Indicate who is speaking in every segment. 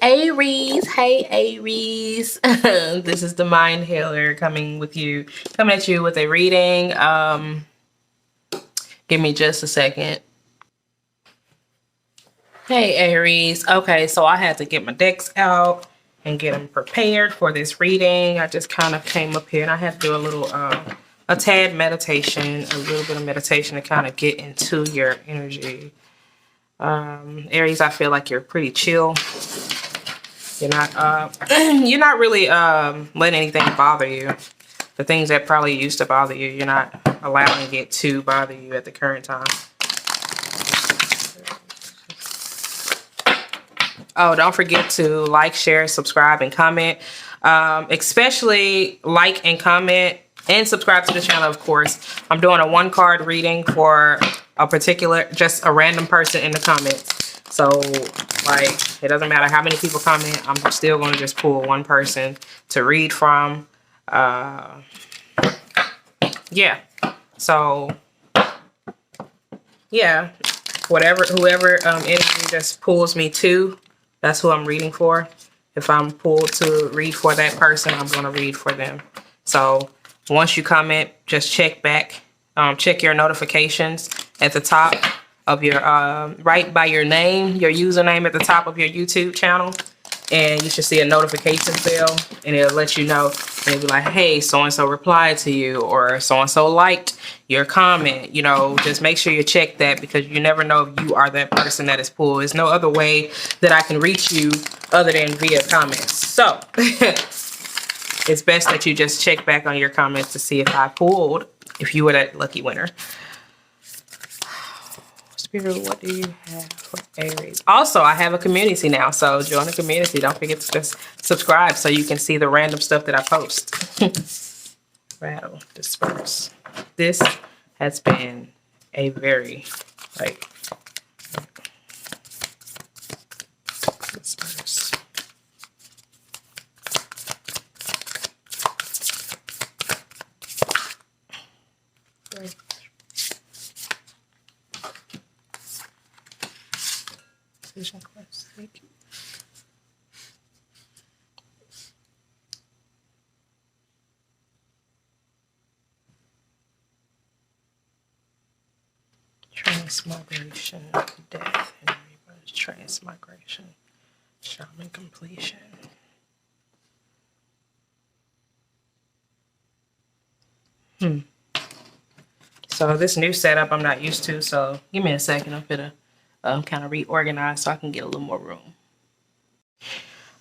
Speaker 1: Aries. Hey Aries. This is the Mind Healer coming at you with a reading. Give me just a second. Hey Aries. Okay, so I had to get my decks out and get them prepared for this reading. I just kind of came up here and I had to do a little a tad meditation, a little bit of meditation to kind of get into your energy. Aries, I feel like you're pretty chill. You're not you're not really letting anything bother you. The things that probably used to bother you, you're not allowing it to bother you at the current time. Oh, don't forget to like, share, subscribe, and comment. Especially like and comment and subscribe to the channel, of course. I'm doing a 1-card reading for a particular, just a random person in the comments. So, like, it doesn't matter how many people comment. I'm still going to just pull one person to read from. Yeah. So, yeah. Whoever energy just pulls me to, that's who I'm reading for. If I'm pulled to read for that person, I'm going to read for them. So once you comment, just check back. Check your notifications at the top of your, right by your name, your username at the top of your YouTube channel. And you should see a notification bell and it'll let you know. And it'll be like, hey, so-and-so replied to you, or so-and-so liked your comment. You know, just make sure you check that, because you never know if you are that person that is pulled. There's no other way that I can reach you other than via comments. So it's best that you just check back on your comments to see if I pulled, if you were that lucky winner. Spirit, what do you have for Aries? Also, I have a community now, so join the community. Don't forget to just subscribe so you can see the random stuff that I post. Rattle, disperse. This has been a very, like, disperse. Vision quest. Thank you. Transmigration, death, and rebirth. Transmigration, shaman completion. So this new setup I'm not used to, so give me a second. I'm gonna kind of reorganize so I can get a little more room.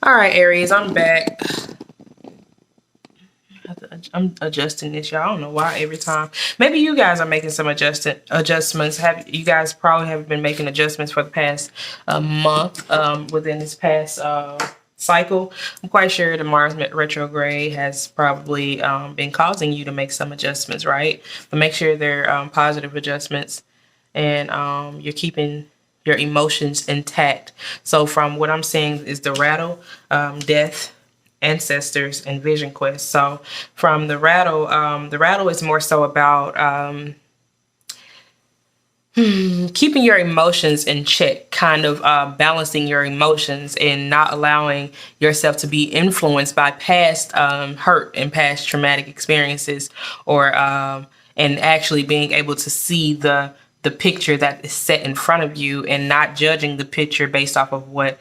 Speaker 1: All right, Aries, I'm back. I'm adjusting this, y'all. I don't know why every time. Maybe you guys are making some adjustments. You guys probably have been making adjustments for the past month within this past cycle. I'm quite sure the Mars retrograde has probably been causing you to make some adjustments, right? But make sure they're positive adjustments, and you're keeping your emotions intact. So from what I'm seeing is the rattle, death, ancestors, and vision quest. So from the rattle is more so about keeping your emotions in check, kind of balancing your emotions and not allowing yourself to be influenced by past hurt and past traumatic experiences, or and actually being able to see the picture that is set in front of you, and not judging the picture based off of what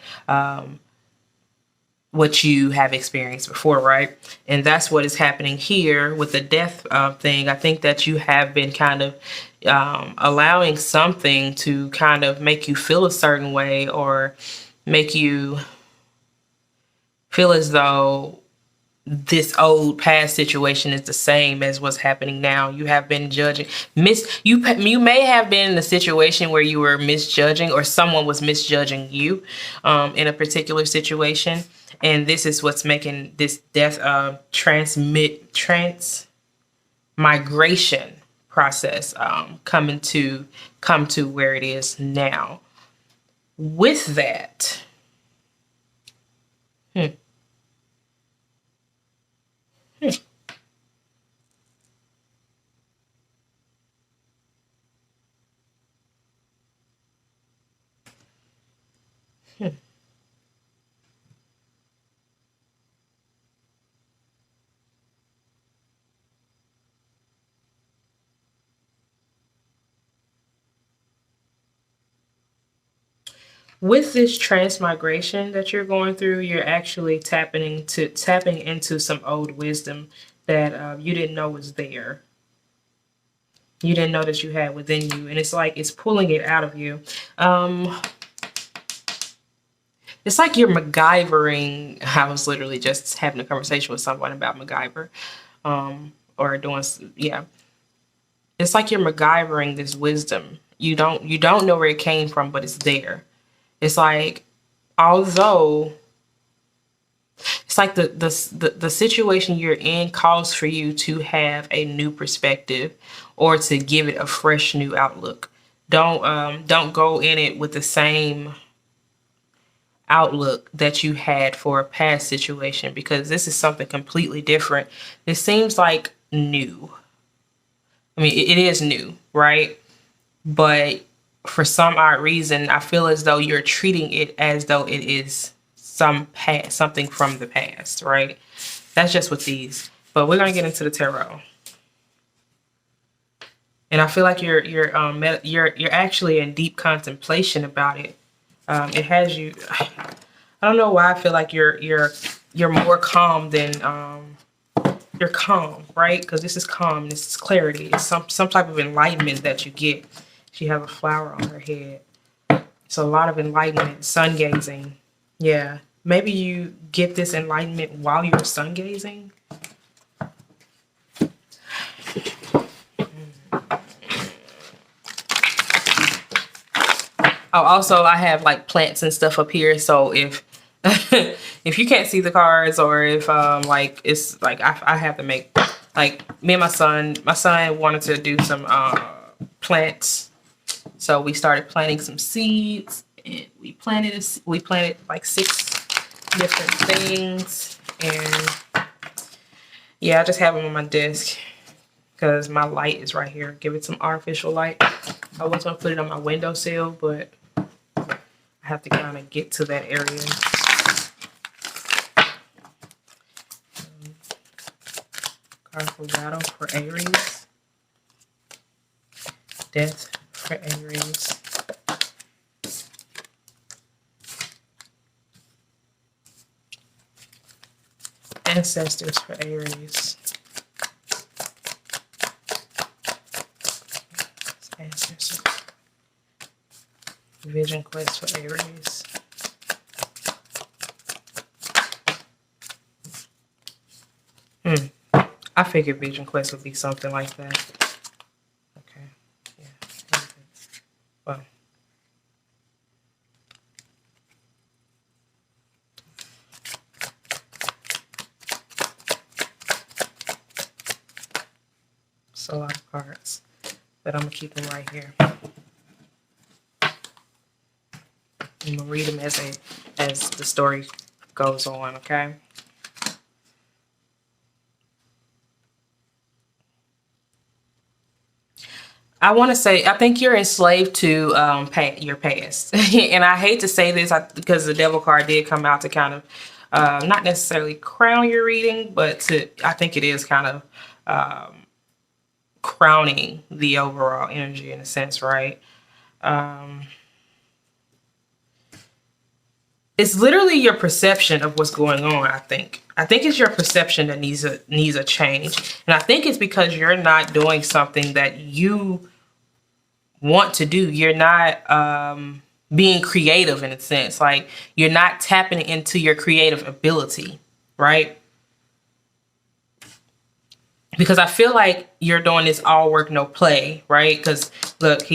Speaker 1: you have experienced before, right? And that's what is happening here with the death thing. I think that you have been kind of allowing something to kind of make you feel a certain way, or make you feel as though this old past situation is the same as what's happening now. You have been judging, you may have been in a situation where you were misjudging, or someone was misjudging you in a particular situation. And this is what's making this death transmigration process come to where it is now. With that, With this transmigration that you're going through, you're actually tapping into some old wisdom that you didn't know was there. You didn't know that you had within you, and it's like it's pulling it out of you. It's like you're MacGyvering. I was literally just having a conversation with someone about MacGyver, or doing, yeah. It's like you're MacGyvering this wisdom. You don't know where it came from, but it's there. It's like, although it's like the situation you're in calls for you to have a new perspective or to give it a fresh new outlook. Don't go in it with the same outlook that you had for a past situation, because this is something completely different. This seems like new. I mean, it is new, right? But for some odd reason, I feel as though you're treating it as though it is something from the past, right? That's just with these. But we're gonna get into the tarot, and I feel like you're actually in deep contemplation about it. It has you. I don't know why I feel like you're more calm than you're calm, right? Because this is calm. This is clarity. It's some type of enlightenment that you get. She has a flower on her head. So a lot of enlightenment, sun gazing. Yeah. Maybe you get this enlightenment while you're sun gazing. Oh, also I have like plants and stuff up here. So if if you can't see the cards, or if like it's like I have to make, like, me and my son wanted to do some plants. So we started planting some seeds, and we planted like 6 different things. And yeah, I just have them on my desk because my light is right here. Give it some artificial light. I was gonna put it on my windowsill, but I have to kind of get to that area. Card for battle for Aries. Death for Aries. Ancestors for Aries. Ancestors. Vision quest for Aries. I figured vision quest would be something like that. Okay. Yeah. Well. It's a lot of cards, but I'm gonna keep them right here. I'm gonna read them as the story goes on, okay? I want to say, I think you're enslaved to your past. And I hate to say this because the devil card did come out to kind of not necessarily crown your reading, but I think it is kind of crowning the overall energy in a sense, right? It's literally your perception of what's going on, I think. I think it's your perception that needs a change. And I think it's because you're not doing something that you want to do. You're not being creative in a sense. Like, you're not tapping into your creative ability, right? Because I feel like you're doing this all work, no play, right? Because look,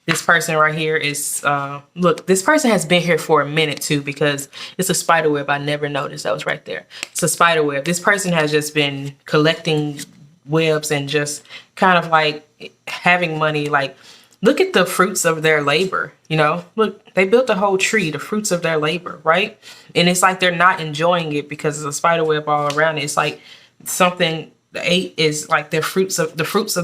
Speaker 1: this person right here is, look, this person has been here for a minute too, because it's a spider web. I never noticed that was right there. It's a spider web. This person has just been collecting webs and just kind of like having money. Like, look at the fruits of their labor, you know? Look, they built a whole tree, the fruits of their labor, right? And it's like they're not enjoying it because there's a spider web all around it. It's like something, the 8 is like the fruits of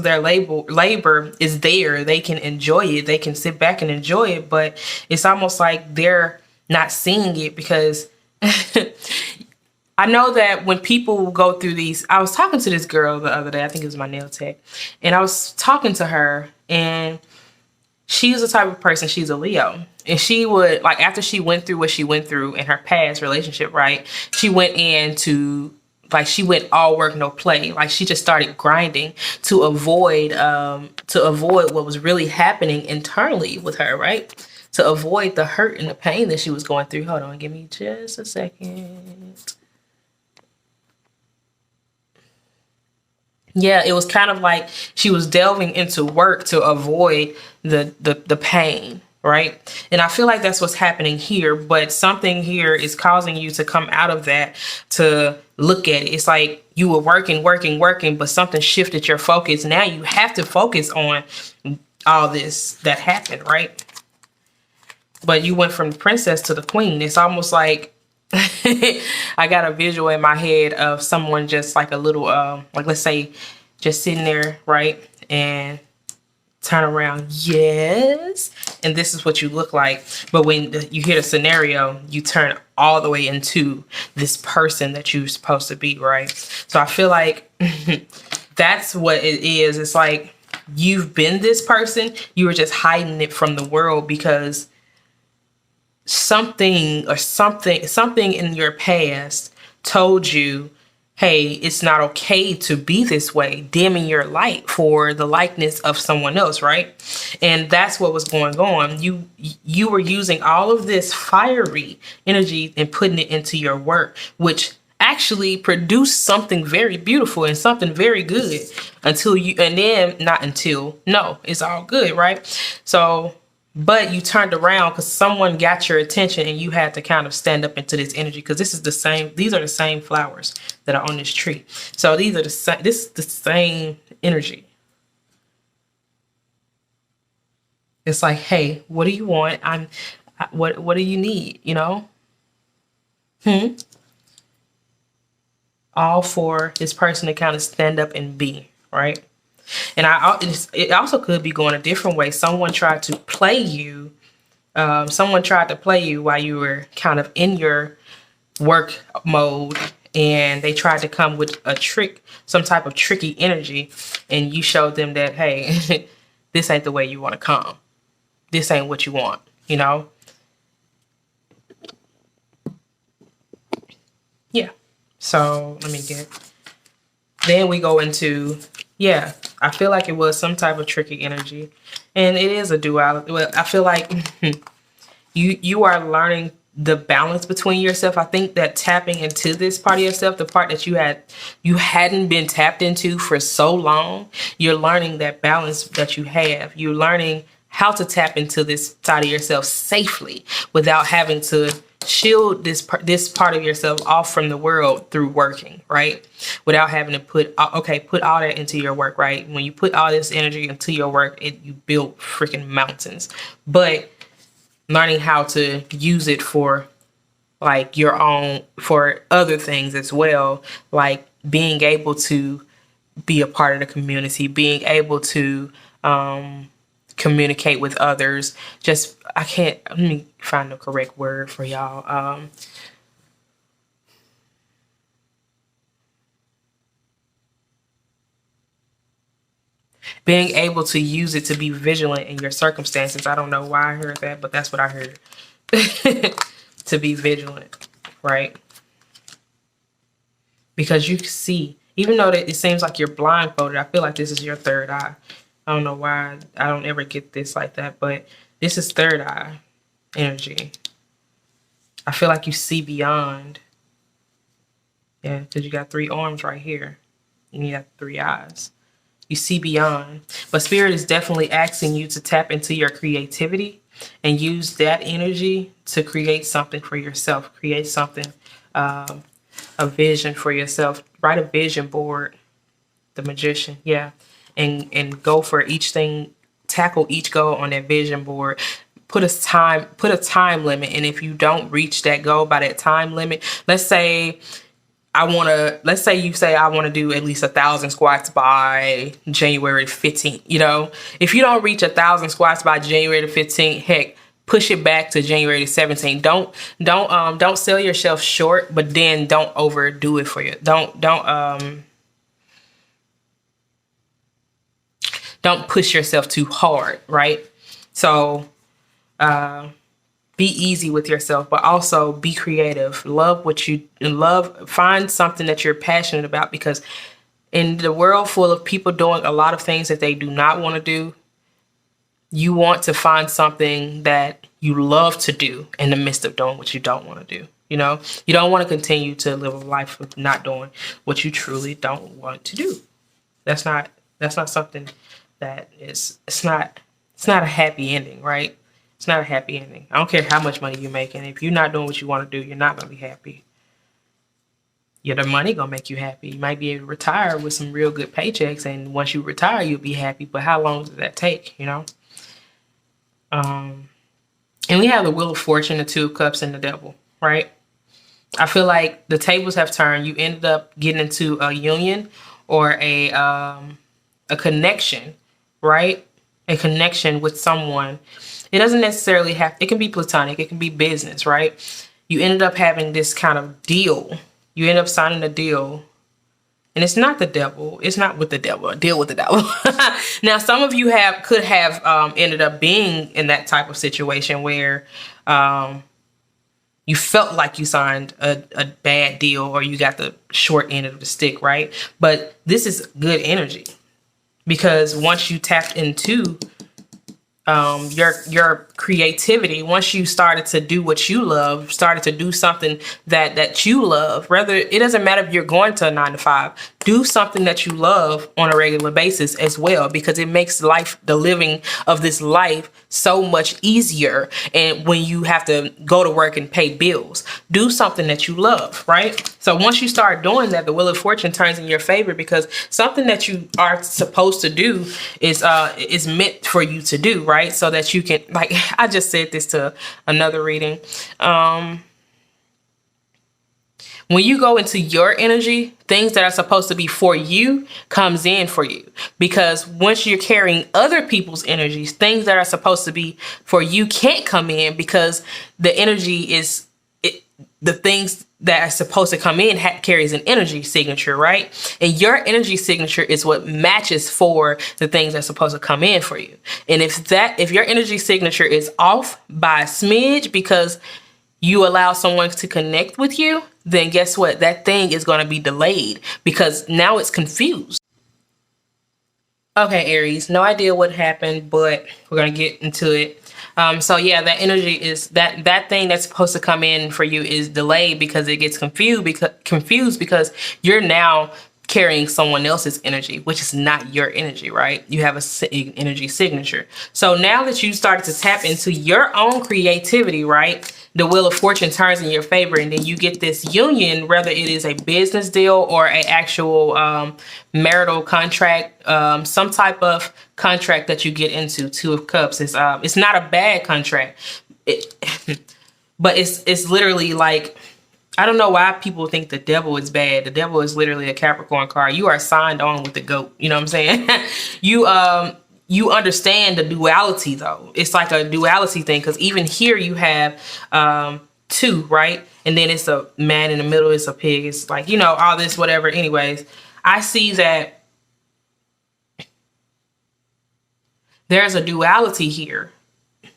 Speaker 1: their labor is there. They can enjoy it. They can sit back and enjoy it, but it's almost like they're not seeing it because I know that when people go through these, I was talking to this girl the other day, I think it was my nail tech, and I was talking to her, and she's the type of person, she's a Leo. And she would, like, after she went through what she went through in her past relationship, right? She went into, like, she went all work, no play. Like, she just started grinding to avoid what was really happening internally with her, right? To avoid the hurt and the pain that she was going through. Hold on, give me just a second. Yeah, it was kind of like she was delving into work to avoid the pain, right? And I feel like that's what's happening here, but something here is causing you to come out of that, to look at it. It's like you were working, but something shifted your focus. Now you have to focus on all this that happened, right? But you went from the princess to the queen. It's almost like I got a visual in my head of someone just like a little, like, let's say, just sitting there, right? And turn around, yes. And this is what you look like. But when you hear the scenario, you turn all the way into this person that you're supposed to be, right? So I feel like that's what it is. It's like you've been this person. You were just hiding it from the world because something in your past told you, hey, it's not okay to be this way, dimming your light for the likeness of someone else, right? And that's what was going on. You were using all of this fiery energy and putting it into your work, which actually produced something very beautiful and something very good it's all good, right? So, but you turned around because someone got your attention and you had to kind of stand up into this energy, because these are the same flowers that are on this tree. So this is the same energy. It's like, hey, what do you want? What do you need? You know? All for this person to kind of stand up and be, right? And it also could be going a different way. Someone tried to play you. Someone tried to play you while you were kind of in your work mode, and they tried to come with a trick, some type of tricky energy, and you showed them that, hey, this ain't the way you want to come. This ain't what you want, you know? Yeah. So let me get. Then we go into, yeah, I feel like it was some type of tricky energy. And it is a duality. Well, I feel like you are learning the balance between yourself. I think that tapping into this part of yourself, the part that you hadn't been tapped into for so long, you're learning that balance that you have. You're learning how to tap into this side of yourself safely without having to shield this part of yourself off from the world through working, right? Without having to put all that into your work, right? When you put all this energy into your work, you build freaking mountains. But learning how to use it for like your own, for other things as well, like being able to be a part of the community, being able to communicate with others. Let me find the correct word for y'all. Being able to use it to be vigilant in your circumstances. I don't know why I heard that, but that's what I heard. To be vigilant, right? Because you see, even though that it seems like you're blindfolded, I feel like this is your third eye. I don't know why I don't ever get this like that, but this is third eye energy. I feel like you see beyond. Yeah, because you got 3 arms right here. And you have 3 eyes. You see beyond. But Spirit is definitely asking you to tap into your creativity and use that energy to create something for yourself. Create something, a vision for yourself. Write a vision board. The Magician, yeah. And go for each thing, tackle each goal on that vision board. Put a time limit. And if you don't reach that goal by that time limit, let's say I want to do at least 1,000 squats by January 15th. You know, if you don't reach 1,000 squats by January 15th, heck, push it back to January 17th. Don't sell yourself short, but then don't overdo it for you. Don't push yourself too hard, right? So be easy with yourself, but also be creative. Love what you love. Find something that you're passionate about, because in the world full of people doing a lot of things that they do not want to do, you want to find something that you love to do in the midst of doing what you don't want to do. You know, you don't want to continue to live a life of not doing what you truly don't want to do. That's not something that is, it's not a happy ending, right? It's not a happy ending. I don't care how much money you're making. If you're not doing what you want to do, you're not going to be happy. Yeah, the money going to make you happy. You might be able to retire with some real good paychecks, and once you retire, you'll be happy. But how long does that take, you know? And we have the Wheel of Fortune, the Two of Cups, and the Devil, right? I feel like the tables have turned. You ended up getting into a union or a connection, right? A connection with someone. It doesn't necessarily have, it can be platonic, it can be business, right? You ended up having this kind of deal. You end up signing a deal, and it's not the devil. It's not with the devil. A deal with the devil. Now, some of you could have ended up being in that type of situation where you felt like you signed a bad deal, or you got the short end of the stick, right? But this is good energy, because once you tapped into your creativity, once you started to do what you love, started to do something that you love, rather, it doesn't matter if you're going to a 9-to-5, do something that you love on a regular basis as well, because it makes life, the living of this life, so much easier. And when you have to go to work and pay bills, do something that you love, right? So once you start doing that, the Wheel of Fortune turns in your favor, because something that you are supposed to do is meant for you to do, right? So that you can, like, I just said this to another reading. When you go into your energy, things that are supposed to be for you comes in for you. Because once you're carrying other people's energies, things that are supposed to be for you can't come in, because the energy is, the things that are supposed to come in carries an energy signature, right? And your energy signature is what matches for the things that are supposed to come in for you. And if your energy signature is off by a smidge because you allow someone to connect with you, then guess what? That thing is going to be delayed, because now it's confused. Okay, Aries, no idea what happened, but we're going to get into it. So yeah, that energy is that thing that's supposed to come in for you is delayed, because it gets confused because you're now carrying someone else's energy, which is not your energy, right? You have an energy signature. So now that you started to tap into your own creativity, right? The Wheel of Fortune turns in your favor, and then you get this union, whether it is a business deal or an actual marital contract, some type of contract that you get into. Two of Cups is it's not a bad contract, but it's literally like, I don't know why people think the devil is bad. The devil is literally a Capricorn card. You are signed on with the goat. You know what I'm saying? You understand the duality, though. It's like a duality thing, because even here you have two, right? And then it's a man in the middle. It's a pig. It's like, you know, all this, whatever. Anyways, I see that there's a duality here.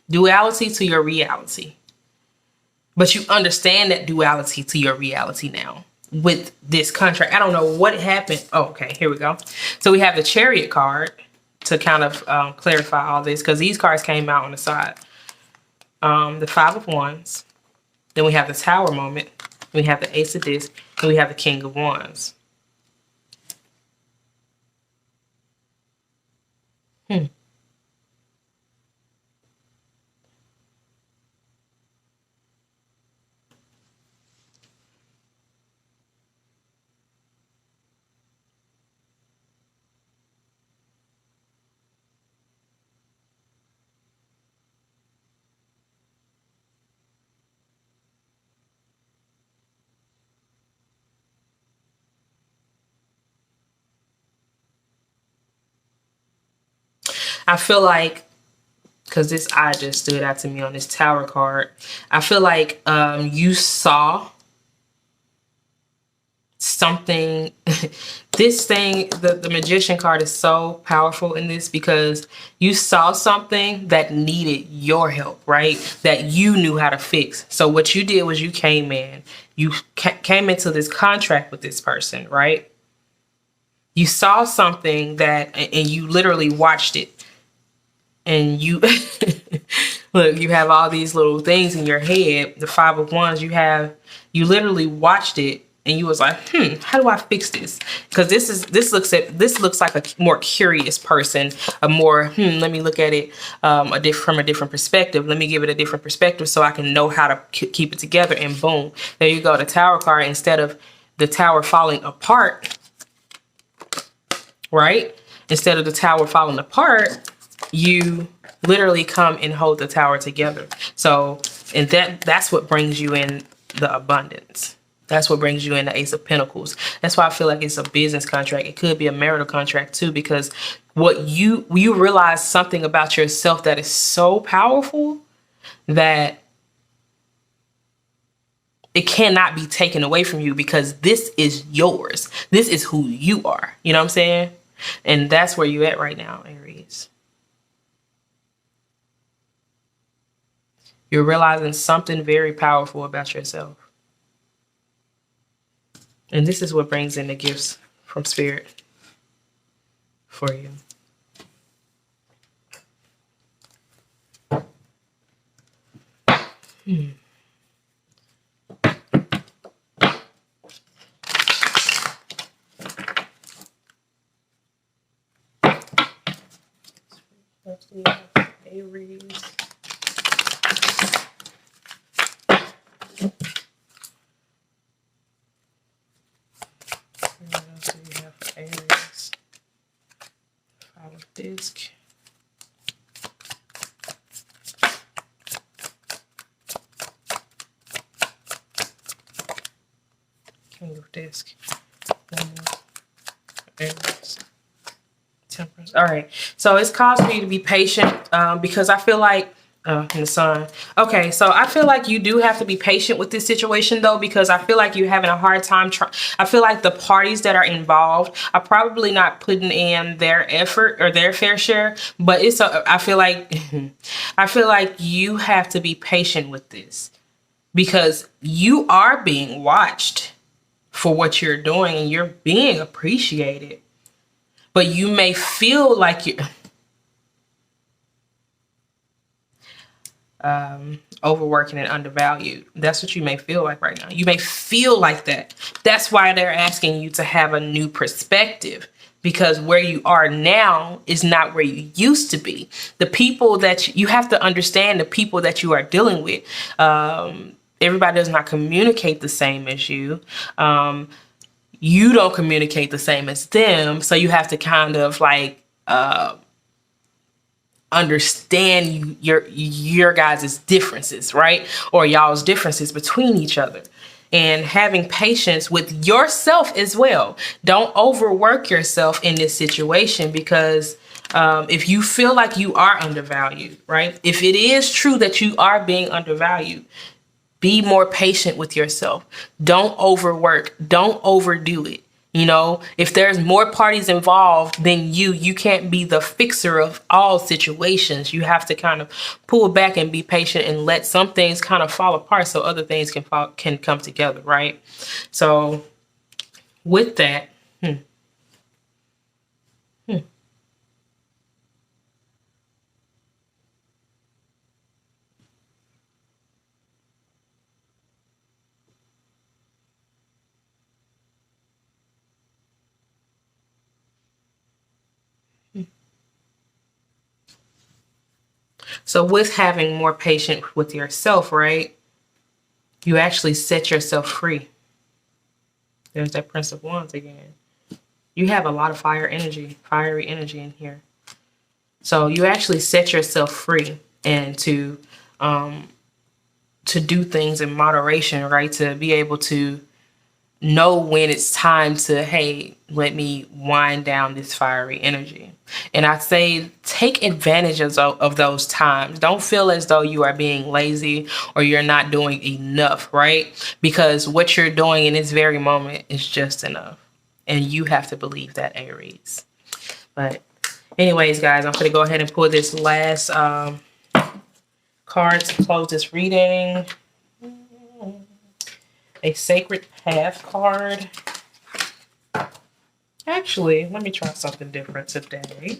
Speaker 1: Duality to your reality. But you understand that duality to your reality now with this contract. I don't know what happened. Oh, okay, here we go. So we have the Chariot card to kind of clarify all this, because these cards came out on the side. The Five of Wands. Then we have the Tower moment. We have the Ace of Discs. And we have the King of Wands. I feel like, because this eye just stood out to me on this Tower card, I feel like you saw something this thing, the magician card is so powerful in this because you saw something that needed your help, right? That you knew how to fix. So what you did was you came in, you came into this contract with this person, right? You saw something and you literally watched it. And you, look, you have all these little things in your head, the 5 of Wands, you literally watched it and you was like, how do I fix this? Because this looks like a more curious person, a more, let me look at it from a different perspective. Let me give it a different perspective so I can know how to keep it together. And boom, there you go. The Tower card, instead of the tower falling apart, right? Instead of the tower falling apart, you literally come and hold the tower together. So, and that's what brings you in the abundance. That's what brings you in the Ace of Pentacles. That's why I feel like it's a business contract. It could be a marital contract too, because what you realize something about yourself that is so powerful that it cannot be taken away from you, because this is yours. This is who you are. You know what I'm saying? And that's where you at right now, Aries. You're realizing something very powerful about yourself. And this is what brings in the gifts from Spirit for you. Let's see, Aries. What else do we have for Aries? 5 of Disc. King of Disc. One more. Aries. Temperance. All right. So it's caused me to be patient because I feel like in the Sun. Okay, so I feel like you do have to be patient with this situation though, because I feel like you're having a hard time. I feel like the parties that are involved are probably not putting in their effort or their fair share, but I feel like you have to be patient with this because you are being watched for what you're doing and you're being appreciated. But you may feel like you're overworking and undervalued. That's what you may feel like right now. You may feel like that. That's why they're asking you to have a new perspective, because where you are now is not where you used to be. The people that you have to understand, the people that you are dealing with, everybody does not communicate the same as you. You don't communicate the same as them. So you have to kind of like understand your guys' differences, right? Or y'all's differences between each other. And having patience with yourself as well. Don't overwork yourself in this situation, because if you feel like you are undervalued, right? If it is true that you are being undervalued, be more patient with yourself. Don't overwork. Don't overdo it. You know, if there's more parties involved than you can't be the fixer of all situations. You have to kind of pull back and be patient and let some things kind of fall apart so other things can come together, right? So with that, So with having more patience with yourself, right, you actually set yourself free. There's that Prince of Wands again. You have a lot of fiery energy in here. So you actually set yourself free, and to do things in moderation, right? To be able to know when it's time to, hey, let me wind down this fiery energy. And I say take advantage of those times. Don't feel as though you are being lazy or you're not doing enough, right? Because what you're doing in this very moment is just enough. And you have to believe that, Aries. But anyways, guys, I'm going to go ahead and pull this last card to close this reading. A Sacred Path card. Actually, let me try something different today.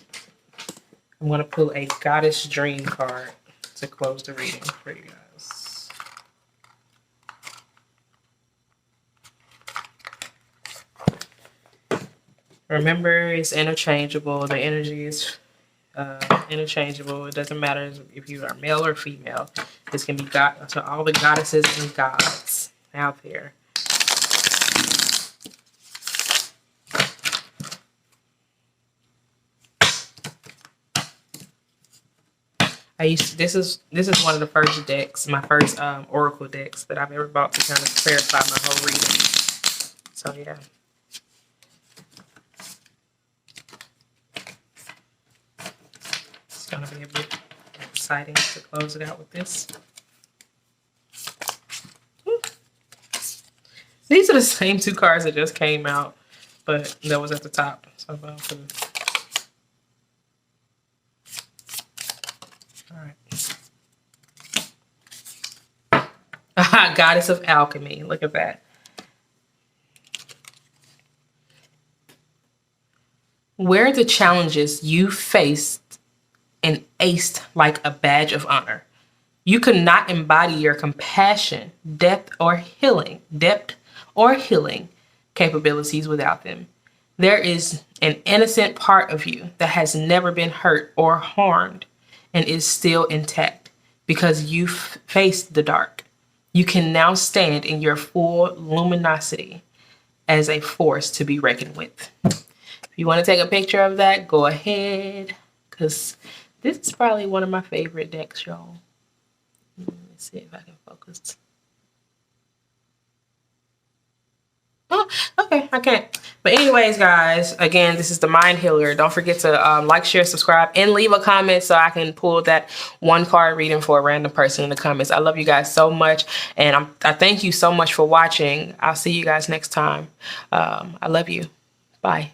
Speaker 1: I'm going to pull a Goddess Dream card to close the reading for you guys. Remember, it's interchangeable. The energy is interchangeable. It doesn't matter if you are male or female. This can be God to all the goddesses and gods out there. This is one of the first decks, my first oracle decks that I've ever bought to kind of clarify my whole reading. So yeah. It's gonna be a bit exciting to close it out with this. These are the same two cards that just came out, but that was at the top. So I'm Alright. Goddess of Alchemy. Look at that. Where are the challenges you faced and aced like a badge of honor? You could not embody your compassion, depth or healing capabilities without them. There is an innocent part of you that has never been hurt or harmed and is still intact because you faced the dark. You can now stand in your full luminosity as a force to be reckoned with. If you want to take a picture of that, go ahead, because this is probably one of my favorite decks, y'all. Let's see if I can focus. Oh, okay, I can't. But anyways, guys, again, this is the Mind Healer. Don't forget to like, share, subscribe, and leave a comment so I can pull that one card reading for a random person in the comments. I love you guys so much, and I thank you so much for watching. I'll see you guys next time. I love you. Bye.